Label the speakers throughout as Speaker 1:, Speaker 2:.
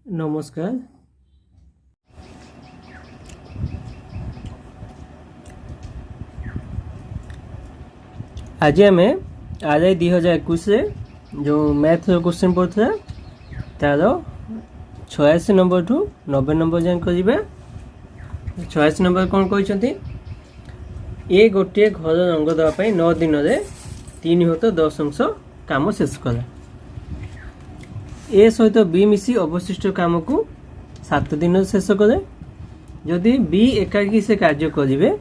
Speaker 1: नमस्कार। आज आम आर आई 2021 जो मैथ क्वेश्चन पड़ता तार 86 नंबर ठू 90 नंबर जाए कर 86 नंबर कौन कहते ए गोटे घर रंग देवाई 9 दिन में 3 हत 10 अंश काम शेष कला। ए सहित बी मिसी अवशिष्ट काम को 7 दिन शेष करे। जदि बी एकाकी से कार्य करेंगे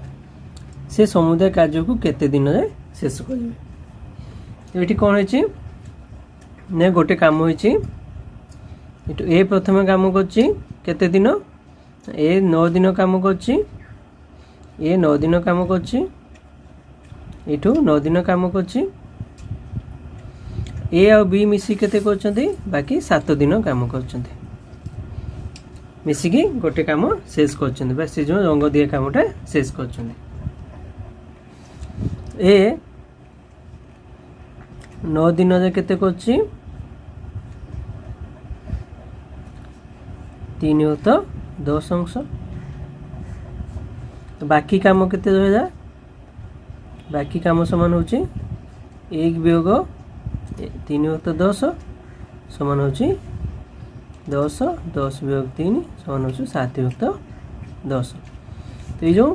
Speaker 1: से समुदाय कार्य को केते दिन में शेष करेंगे। ये कौन है गोटे काम होती ए प्रथम काम करते दिन ए 9 दिन काम कर ए 9 दिन काम कर 9 दिन काम कर ए आ बी मिसी केते करछंती बाकी 7 दिन काम करछंती मिसिकी गोटे काम शेष करछंती बस से जो रंग दिया कामटा शेष करछंती। ए 9 दिन रे केते करछि 3 हत 10 अंश तो बाकी काम केते रहला बाकी काम समान होछि 1 वियोग 3 हत 10 समान होछि 10 10 वियोग 3 समान होछि 7 हत 10। तो ये जो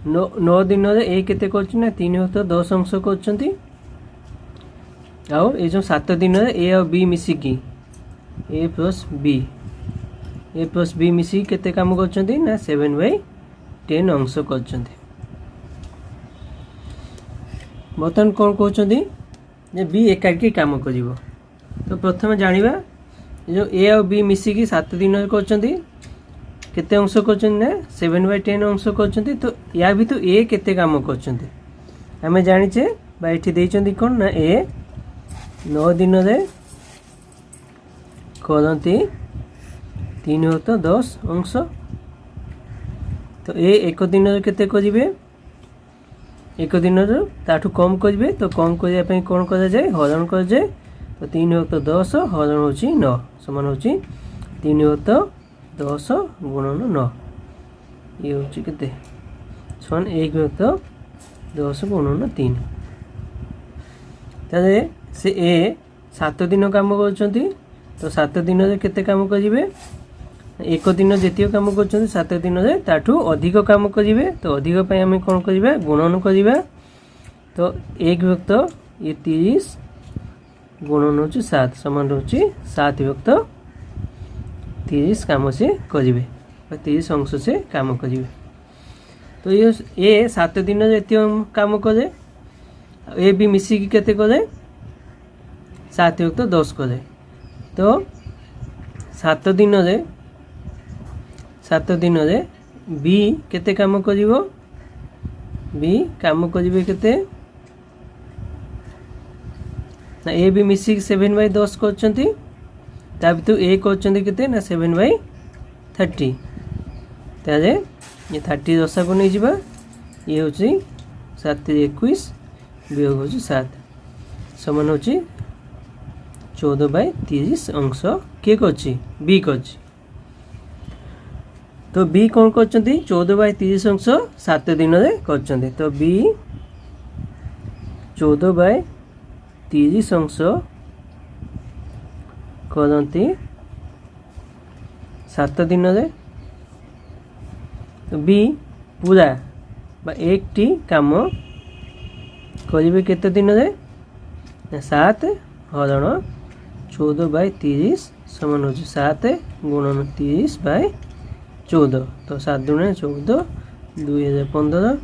Speaker 1: 9 दिन रे ए केते करछि ना 3 हत 10 अंश करछंती आउ ये जो 7 दिन रे ए और बी मिसिकी ए प्लस बी मिसिकी केते काम करछंती ना 7/10 अंश करछंती। बर्तमान कौन कहते जे बी एकाकी काम करिवो तो प्रथम जानिबा जो ए और बी मिसिकी 7 दिन करछंती केते अंश करछंती ना 7/10 अंश करछंती। तो या भी तो ए केते काम करछंती हमें जानिचे बा एठी देइछंती कोन ना ए 9 दिन रे करंती 3 हत 10 अंश तो ए 1 दिन रे केते करिवे 1 दिन ताठू कम करेंगे तो कम करने कौन कर जाए हरण कर जाए तो 3 हत 10 हरण हो 9 समान हो 3 हत 10 गुणन 9 ये हूँ के सन 1 हत 10 गुणन 3 ताले से ए 7 दिन काम कर तो 7 दिन रे केते काम करेंगे 1 दिन जितिक काम कर 7 दिन में ताठू अधिक काम करेंगे तो अधिक आम कौन करवा गुणन करवा तो 1 व्यक्त ये 30 गुणन हो 7 समान हो 7 व्यक्त 30 काम से करेंगे 30 अंश से काम करेंगे। तो ये 7 दिन जित काम करे ए भी मिसिकी केते करे 7 व्यक्त 10 करे तो 7 दिन रे 7 दिन रे बी केते काम करिवो बी काम करिवे केते ना ए भी मिसिक 7/10 करछंती ता भी तो ए करछंती केते ना 7/30 तारे ये 30 दशा को नहीं जिबा ये होची 7 21 वियोग होची 7 समान होची 14/30 अंश के करछि बी करछि। तो बी कौन करछंती 14/30 अंश 7 दिन रे करछंती तो बी 14/30 अंश करंती 7 दिन रे तो बी पूरा बा एक टी काम करिवे केते दिन रे 7 हरण 14/30 समान हो 7 गुणन 30/14 तो 7 गुणे 14 2015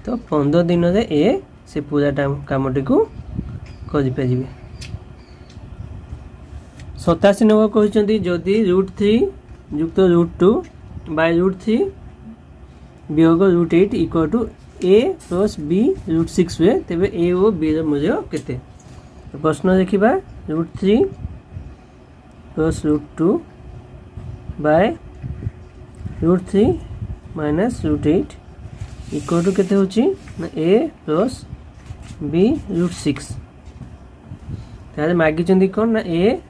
Speaker 1: तो 15 दिन रे ए से पूरा कामटी को करें। 87 नंबर कहते जदि √3 युक्त √2 बाय √3 वियोग √8 equal to a plus b √6 हुए तेरे ए और बी मूल्य केते। तो प्रश्न देखा √3 plus √2 by √3 minus √8 equal to केते होची ना ए प्लस बी √6 ताले मागी चंदी कोन ना ए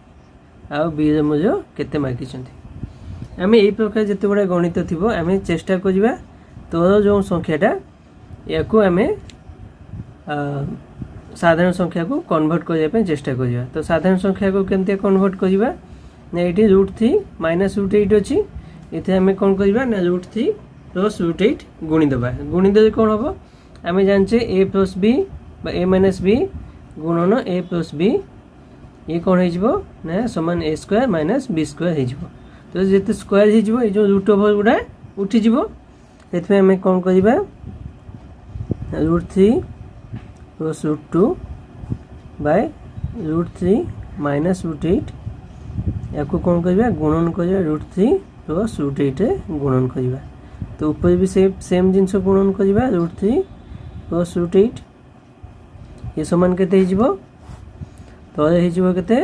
Speaker 1: आ बी रे मूल्य केते मागी चंदी। आम यही प्रकार जिते गुड़ा गणित थी आम चेष्टा करवा तोर जो संख्याटा या आम साधारण संख्या को कन्वर्ट करने चेष्टा करवा। तो साधारण संख्या को केमती कन्वर्ट करवा ना ये √3 माइनस √8 अच्छी ये आम कौन करवा ना √3 प्लस √8 गुणीदे गुणीदे कौन हम आम जाने a plus b a minus b गुणन a प्लस बी ये कौन हो समान a square minus b square हो। तो जिते स्क्वायर हो जो रूट ओवर गुड़ा उठीज से आम कौन करवा √3 प्लस √2 बाय √3 माइनस √8 या कौन करवा गुणन करवा √3 प्लस √8 गुणन करवा। तो ऊपर भी सेम जिनस गुणन करवा √3 प्लस √8 ये समान केते तले होते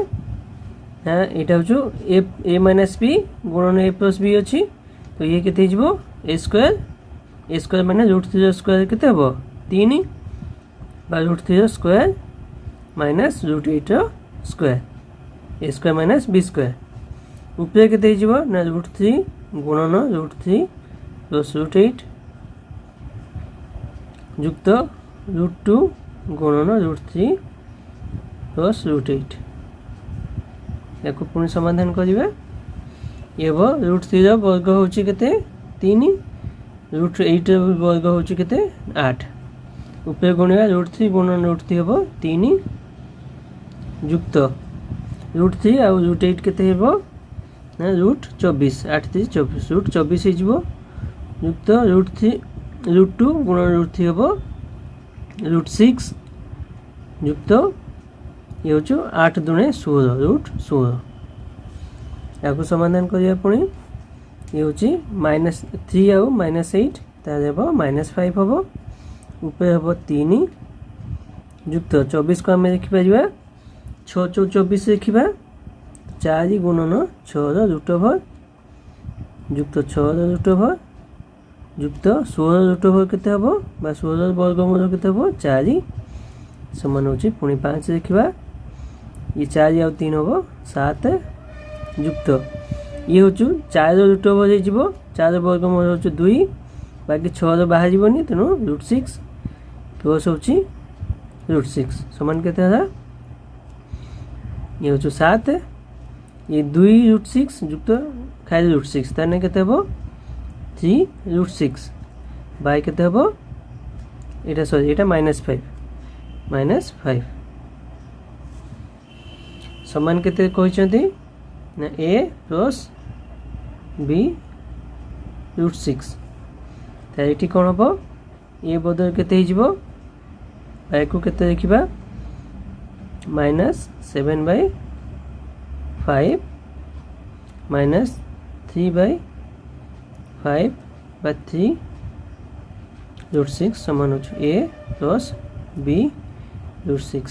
Speaker 1: हाँ यहाँ हूँ ए माइनस बी गुणन a प्लस बी अच्छी। तो ये केते a स्क्वायर माने √3 स्क्वायर केते हम 3 बा √3 square minus √8 square a square minus b square ऊपर केते ना √3 गुणन √3 प्लस √8 युक्त √2 गुणन √3 प्लस √8 या पुणी समाधान करवा ये हम √3 वर्ग हूँ केते 3 √8 वर्ग हूँ केते 8 ऊपर गुणवा √3 गुणन √3 हम 3 युक्त √3 आउ √8 केते हम ना √24 8 3 24 √24 हो युक्त √2 गुणन √3 हम √6 युक्त ये हूँ 8 दुणे 16 √16 या समाधान करवा पुणी ये हूँ -3 आउ -8 तार हम -5 हम ऊपर हम 3 युक्त 24 को आम लिखिपर 6 × 24 लिखा 4 गुणन 6 √ ओवर युक्त 6 √ ओवर युक्त 16 √ ओवर केते हम 16 वर्गमूल केते हम 4 समान होची पुणी 5 लिखा ये 4 आउ 3 हम 7 युक्त ये हूँ 4 √ ओवर हो 4 वर्गमूल हो 2 बाकी 6 बाहर तेणु √6 प्लस हूँ √6 समान केते ये हूँ 7 ये 2 √6 युक्त खाली √6 ताने केते हम 3 √6 बाय केते हम एटा सॉरी एटा -5 समान केते कहते ना a प्लस b √6 ये कौन हम ये बदल केते को केते लिखा -7/5 -3/5/3 √6 समान हो a प्लस b √6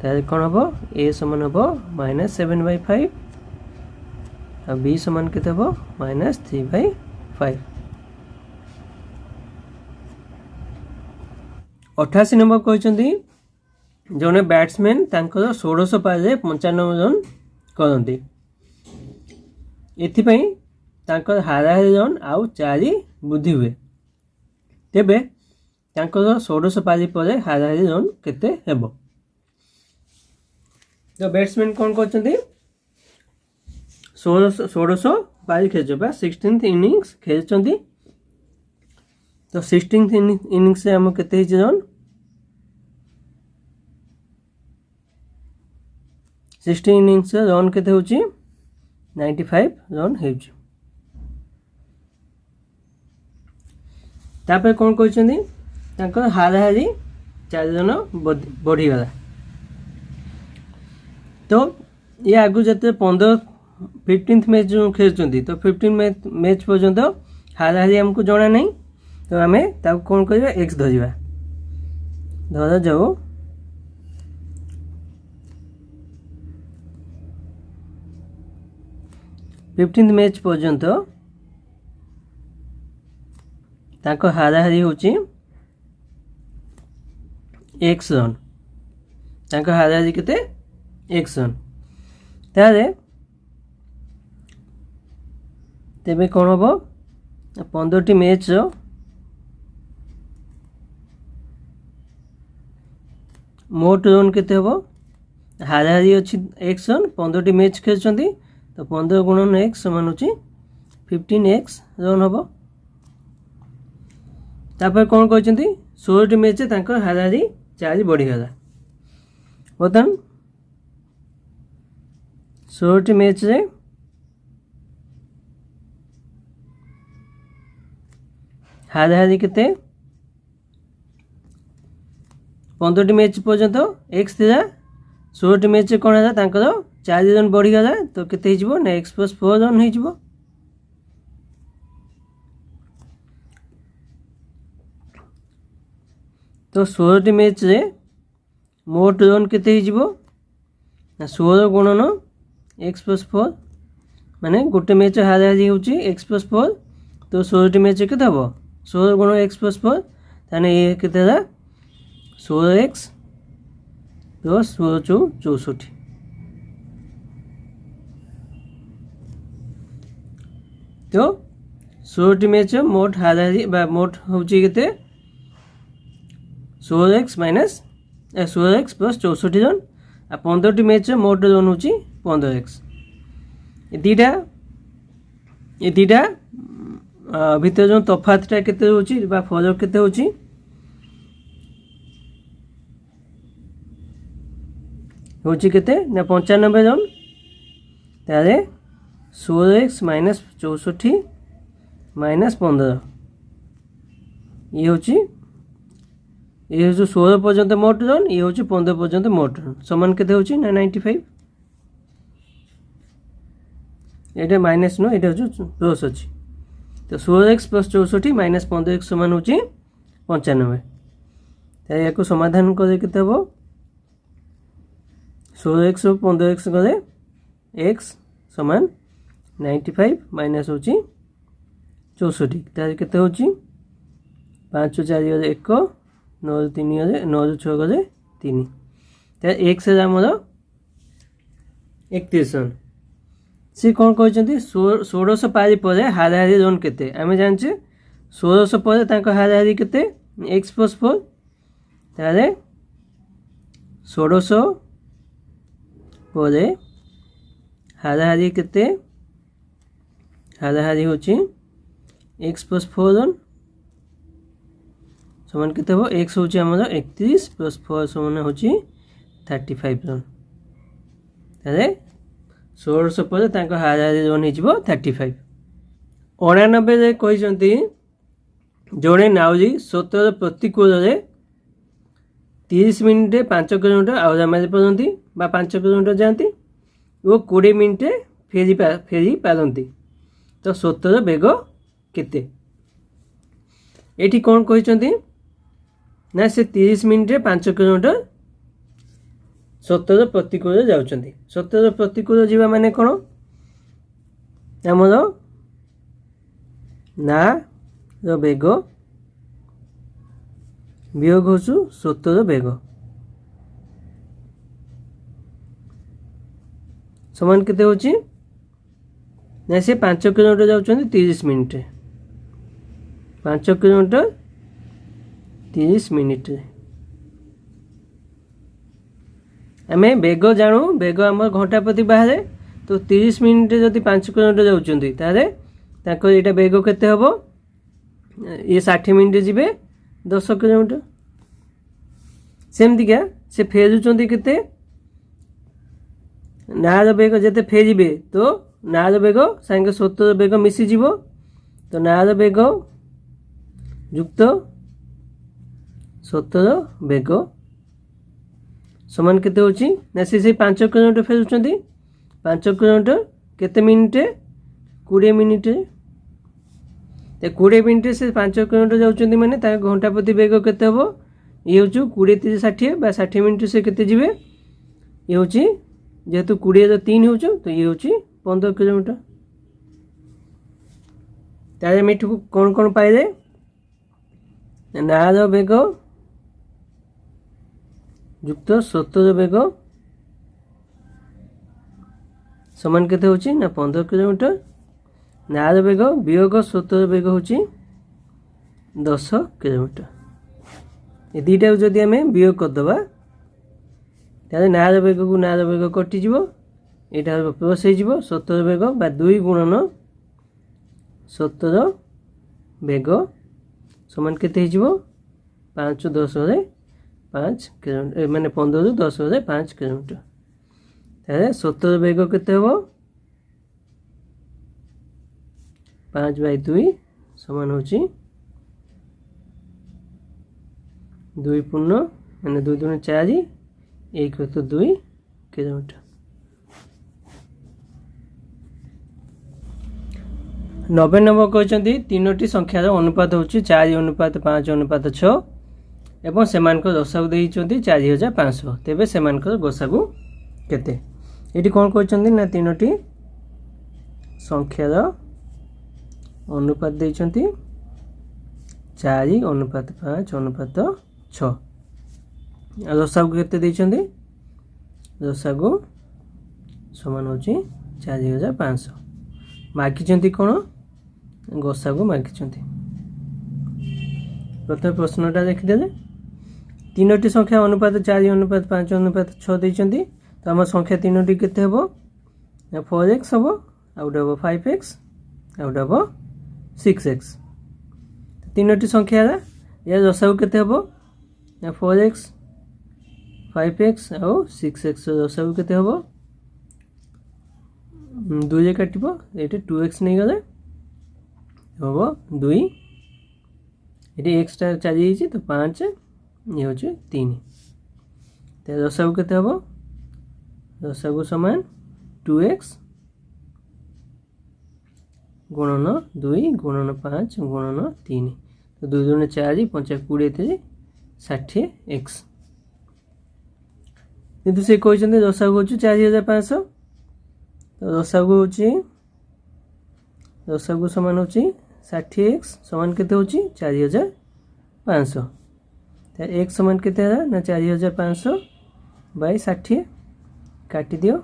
Speaker 1: तार कौन हम a समान हम -7/5 और b समान केते हम -3/5। 88 नंबर कहते जड़े बैट्समैन 1600 पारे 95 रन करती एथिपाई हाराहारी रन आउ 4 वृद्धि हुए तेबे 1600 पारी पर हाराहारी रन केते हेबो। तो बैट्समैन कौन करते 1600 पारी खेल 16th इनिंग्स खेलते। तो 16th इनिंग्स से आम केते रन 16 इनिंग्स रन केते होची 95 रन हेउची। तापर कौन कहते हाराहारी 4 रन बढ़ीगला। तो ये आगु जिते 15th मैच जो खेलते तो 15 मैच पर्यंत हाराहारी आमको जना नहीं। तो आम कौन करवा एक्स धरवा धर जाओ 15th मैच पर्यंत हाराहारी होची एक्स रन हाराहारी केते एक्स रन तारे तेबे कौन हम 15टी मैच मोट रन केते हम हाराहारी अच्छी एक्स रन 15टी मैच खेलुंट तो 15 गुणन एक्स समान हो 15x रन हम तापर कौन कहते 16टी मैच हाराहारी 4 बढ़ीगला बर्तमान 16टी मैच रे हाराहारी केते 15टी मैच पर्यंत एक्स थी 16टी मैच कौन है 4 रन बढ़ीगला तो केते ना एक्स प्लस 4 रन हो तो 16टी मैच रे मोट रन केते ना 16 गुणन एक्स प्लस 4 माने गोटे मैच हाराहारी होची एक्स प्लस 4 तो 16टी मैच केते हम 16 गुण एक्स प्लस 4 ताने ये केते 16x तो 16 64 तो 16टी मैच मोट हाराहारी मोट होची केते 16x माइनस 16x प्लस 64 रन आ 15टी मैच मोट रन होची 15x ये दीटा भीतर जो तफातटा केते होची बा फरक केते होची होची केते ना 95 रन तारे 16x माइनस 64 माइनस 15 ये होची ये हूँ 16 पर्यंत मोट रन ये हूँ 15 पर्यंत मोट रन समान केते होची ना 95 ये माइनस नो ये प्लस अच्छी तो 16x प्लस 64 माइनस 15x समान होची 95 या समाधान करे केते हम 16x और 15x करे x समान 95 माइनस होची 64 तार केते होची 5 4 1 9 3 9 6 गले 3 तार x आमर 31 रन सी कौन कहते 1600 पारी पर हाराहारी रन केते आमे जानचे 1600 पर हाराहारी केते एक्स प्लस 4 तारे 1600 पर हाराहारी केते हाराहारी होची एक्स प्लस 4 रन समान केते हो एक्स होची हमर 31 प्लस 4 समान होची 35 रन तारे 1600 पर हाराहारी रन हो 35 99 रे कहते जड़े नाउजी 17 प्रतिकूल 30 मिनिट 5 किलोमीटर आउरा मारी पारती 5 किलोमीटर जाती वो 20 मिनिट फेरी पारती तो 17 बेग केते एठी कौन कहते ना से 30 मिनिट 5 किलोमीटर 17 प्रतिकूल जाउछंती 17 प्रतिकूल जीवा माने कौन आमर ना बेग वियोग होचु 17 बेग समान केते होची ना से 5 किलोमीटर जाउछंती 30 मिनिट 5 किलोमीटर 30 मिनिट आम बेग जानू बेग आम घंटा प्रति बाहर तो 30 मिनिट जदि 5 किलोमीटर जाउछंती तारे ताको एटा बेग केते हबो ये 60 मिनिट जीवे 10 किलोमीटर सेमती क्या से फेरुचंती केते नार बेग जते फेरिबे तो नार बेग संगे 17 बेग मिसी जीवो तो नार बेग युक्त 17 बेग समान केते होची ना से 5 किलोमीटर फेरुचंती 5 किलोमीटर केते मिनिट 20 मिनिट तो 20 मिनिट से 5 किलोमीटर जाउचंती माने ता घंटा प्रति बेग केते हबो ये होचु 20 30 60 बा 60 मिनिट से केते जीवे ये होची जेतु 20 रो 3 होचु तो ये होची 15 किलोमीटर तारे मिठू कोन कोन पाइले नार बेग युक्त 17 बेग समान केते होची ना 15 किलोमीटर ନାଁର ବେଗ ବିୟୋଗ ସ୍ରୋତର ବେଗ ହେଉଛି 10 କିଲୋମିଟର। ଏ ଦୁଇଟାକୁ ଯଦି ଆମେ ବିୟୋଗ କରିଦେବା ତାହେଲେ ନାଁର ବେଗକୁ ନାଁର ବେଗ କଟିଯିବ, ଏଇଟା ପ୍ଲସ୍ ହେଇଯିବ। ସ୍ରୋତର ବେଗ ବା 2 ଗୁଣନ ସ୍ରୋତର ବେଗ ସମାନ କେତେ ହେଇଯିବ 5 ରୁ 10 ଗଲେ 5 କିଲୋମିଟର, ମାନେ 15 ରୁ 10 ଗଲେ 5 କିଲୋମିଟର। ତାହେଲେ ସ୍ରୋତର ବେଗ କେତେ ହେବ 5/2 ସମାନ ହେଉଛି 2 ପୂର୍ଣ୍ଣ ମାନେ 2 ଦୁଗୁଣେ 4 1/2 କିଲୋମିଟର। 90 ନମ୍ବର କହିଛନ୍ତି ତିନୋଟି ସଂଖ୍ୟାର ଅନୁପାତ ହେଉଛି 4:5:6 ଏବଂ ସେମାନଙ୍କର ଦଶାକୁ ଦେଇଛନ୍ତି 4500। ତେବେ ସେମାନଙ୍କର ଗସାଗୁ କେତେ? ଏଠି କ'ଣ କହିଛନ୍ତି ନା ତିନୋଟି ସଂଖ୍ୟାର ଅନୁପାତ ଦେଇଛନ୍ତି 4:5:6। ଆଉ ଦଶାଗୁ କେତେ ଦେଇଛନ୍ତି? ଦଶାଗୁ ସମାନ ହେଉଛି 4500। ମାଗିଛନ୍ତି କ'ଣ? ଗସାଗୁ ମାଗିଛନ୍ତି। ପ୍ରଥମେ ପ୍ରଶ୍ନଟା ଦେଖିଦେଲେ ତିନୋଟି ସଂଖ୍ୟା ଅନୁପାତ 4:5:6 ଦେଇଛନ୍ତି। ତ ଆମ ସଂଖ୍ୟା ତିନୋଟି କେତେ ହେବ? 4x ହେବ, ଆଉ ଗୋଟେ ହେବ 5x, ଆଉ ଗୋଟେ ହେବ 6x। ତିନୋଟି ସଂଖ୍ୟା ହେଲା, ଏହାର ଦଶାଗୁ କେତେ ହେବ? 4x 5x ଆଉ 6x ର ଦଶାଗୁ କେତେ ହେବ? 2ରେ କାଟିବ, ଏଠି 2x ନେଇଗଲେ ହେବ 2, ଏଠି xଟା ଚାଲିଯାଇଛି ତ 5, ଇଏ ହେଉଛି 3। ତ ଦଶାଗୁ କେତେ ହେବ? ଦଶାଗୁ ସମାନ 2x ଗୁଣନ 2 ଗୁଣନ 5 ଗୁଣନ 3। ତ 2 ଦୁଗୁଣେ 4 5 20 60x। କିନ୍ତୁ ସେ କହିଛନ୍ତି ଦଶାଗୁ ହେଉଛି 4500। ତ ଦଶାଗୁ ସମାନ ହେଉଛି 60x ସମାନ କେତେ ହେଉଛି 4500। ତ x ସମାନ କେତେ ହେଲା ନା 4500/60 କାଟିଦିଅ,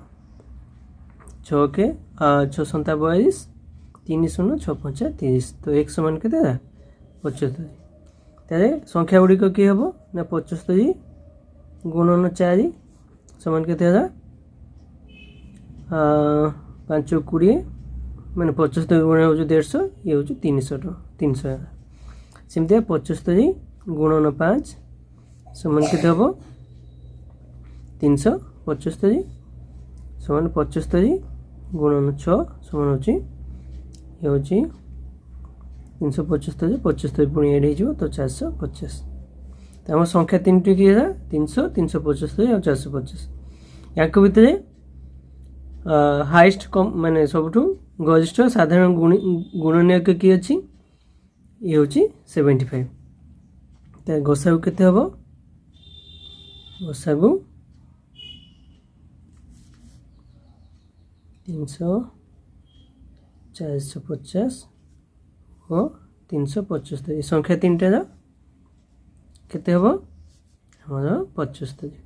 Speaker 1: 6 7 42 3 0 6 5 30। ତ x ସମାନ କେତେ ହେଲା 75। ତାହେଲେ ସଂଖ୍ୟା ଗୁଡ଼ିକ କିଏ ହେବ ନା 75 ଗୁଣନ 4 ସମାନ କେତେ ହେଲା 5 20, ମାନେ 75 ଗୁଣ ହେଉଛି 150, ଇଏ ହେଉଛି 300 ହେଲା। ସେମିତିଆ 75 ଗୁଣନ 5 ସମାନ କେତେ ହେବ 375 ସମାନ 75 ଗୁଣନ 6 ସମାନ ହେଉଛି ଇଏ ହେଉଛି 375, 75 ପୁଣି ଏଡ଼୍ ହେଇଯିବ ତ 450। ତ ଆମ ସଂଖ୍ୟା ତିନିଟି କିଏ ହେଲା 300 375 ଆଉ 450। ୟାଙ୍କ ଭିତରେ ହାଇଏଷ୍ଟ ମାନେ ସବୁଠୁ ଗରିଷ୍ଠ ସାଧାରଣ ଗୁଣନୀୟକ କିଏ ଅଛି? ଇଏ ହେଉଛି 75। ତ ଗସାଗୁ କେତେ ହେବ? ଗସାଗୁ 300 450 ଓ 375। ଏ ସଂଖ୍ୟା ତିନିଟାର କେତେ ହେବ ଆମର 75।